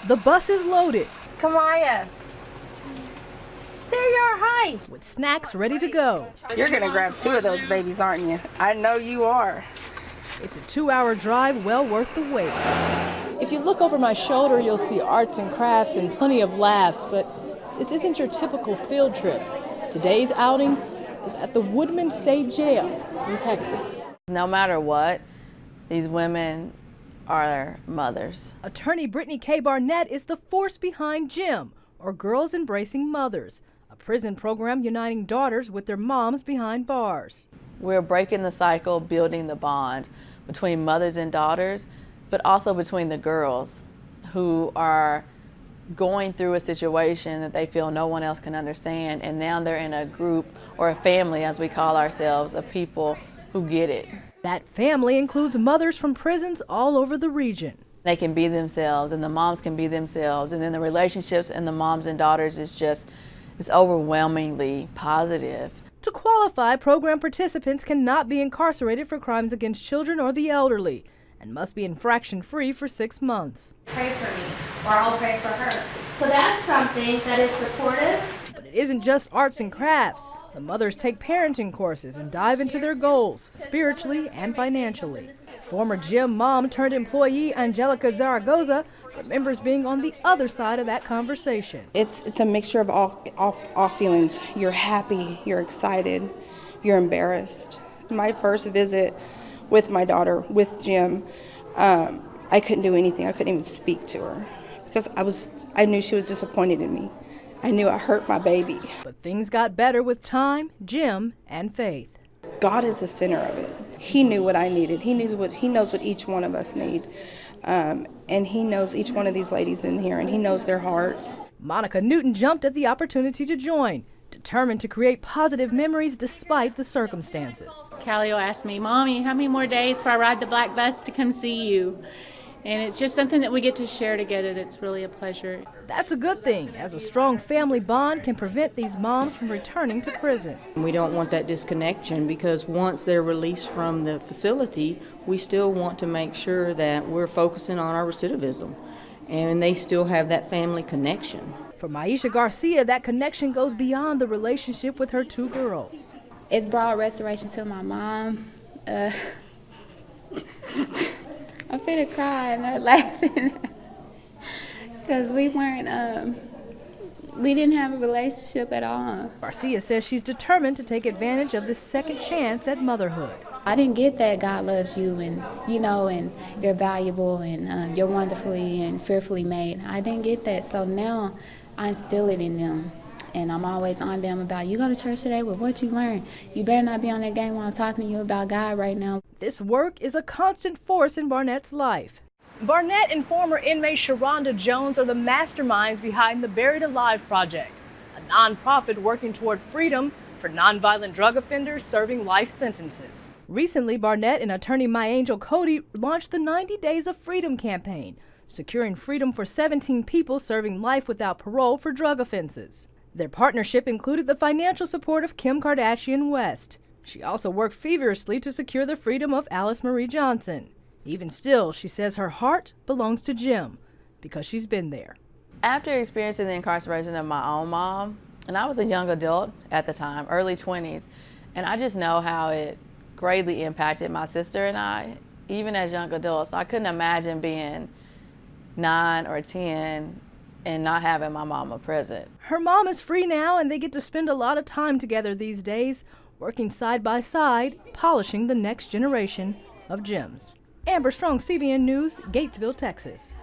The bus is loaded. Kamaya. There you are, hi. With snacks ready to go. You're gonna grab 2 of those babies, aren't you? I know you are. It's a 2-hour drive well worth the wait. If you look over my shoulder, you'll see arts and crafts and plenty of laughs, but this isn't your typical field trip. Today's outing is at the Woodman State Jail in Texas. No matter what, these women are mothers. Attorney Brittany K. Barnett is the force behind GEM, or Girls Embracing Mothers, a prison program uniting daughters with their moms behind bars. We're breaking the cycle, building the bond between mothers and daughters, but also between the girls who are going through a situation that they feel no one else can understand, and now they're in a group, or a family as we call ourselves, of people who get it. That family includes mothers from prisons all over the region. They can be themselves, and the moms can be themselves, and then the relationships and the moms and daughters is just, it's overwhelmingly positive. To qualify, program participants cannot be incarcerated for crimes against children or the elderly, and must be infraction-free for 6 months. Pray for me, or I'll pray for her. So that's something that is supportive. But it isn't just arts and crafts. The mothers take parenting courses and dive into their goals, spiritually and financially. Former GEM mom turned employee Angelica Zaragoza remembers being on the other side of that conversation. It's a mixture of all feelings. You're happy, you're excited, you're embarrassed. My first visit with my daughter, with GEM, I couldn't do anything. I couldn't even speak to her because I knew she was disappointed in me. I knew I hurt my baby. But things got better with time, GEM, and faith. God is the center of it. He knew what I needed. He knows what each one of us need. And he knows each one of these ladies in here, and he knows their hearts. Monica Newton jumped at the opportunity to join, determined to create positive memories despite the circumstances. Callie will ask me, Mommy, how many more days before I ride the black bus to come see you? And it's just something that we get to share together that's really a pleasure. That's a good thing, as a strong family bond can prevent these moms from returning to prison. We don't want that disconnection, because once they're released from the facility, we still want to make sure that we're focusing on our recidivism and they still have that family connection. For Maisha Garcia, that connection goes beyond the relationship with her 2 girls. It's brought restoration to my mom. I'm finna cry and I'm laughing because we didn't have a relationship at all. Garcia says she's determined to take advantage of this second chance at motherhood. I didn't get that God loves you and you're valuable and you're wonderfully and fearfully made. I didn't get that, so now I instill it in them. And I'm always on them about, you go to church today with what you learned. You better not be on that game while I'm talking to you about God right now. This work is a constant force in Barnett's life. Barnett and former inmate Sharonda Jones are the masterminds behind the Buried Alive Project, a nonprofit working toward freedom for nonviolent drug offenders serving life sentences. Recently, Barnett and attorney My Angel Cody launched the 90 Days of Freedom campaign, securing freedom for 17 people serving life without parole for drug offenses. Their partnership included the financial support of Kim Kardashian West. She also worked feverishly to secure the freedom of Alice Marie Johnson. Even still, she says her heart belongs to GEM because she's been there. After experiencing the incarceration of my own mom, and I was a young adult at the time, early 20s, and I just know how it greatly impacted my sister and I, even as young adults. I couldn't imagine being 9 or 10 and not having my mama present. Her mom is free now, and they get to spend a lot of time together these days, working side by side, polishing the next generation of GEMs. Amber Strong, CBN News, Gatesville, Texas.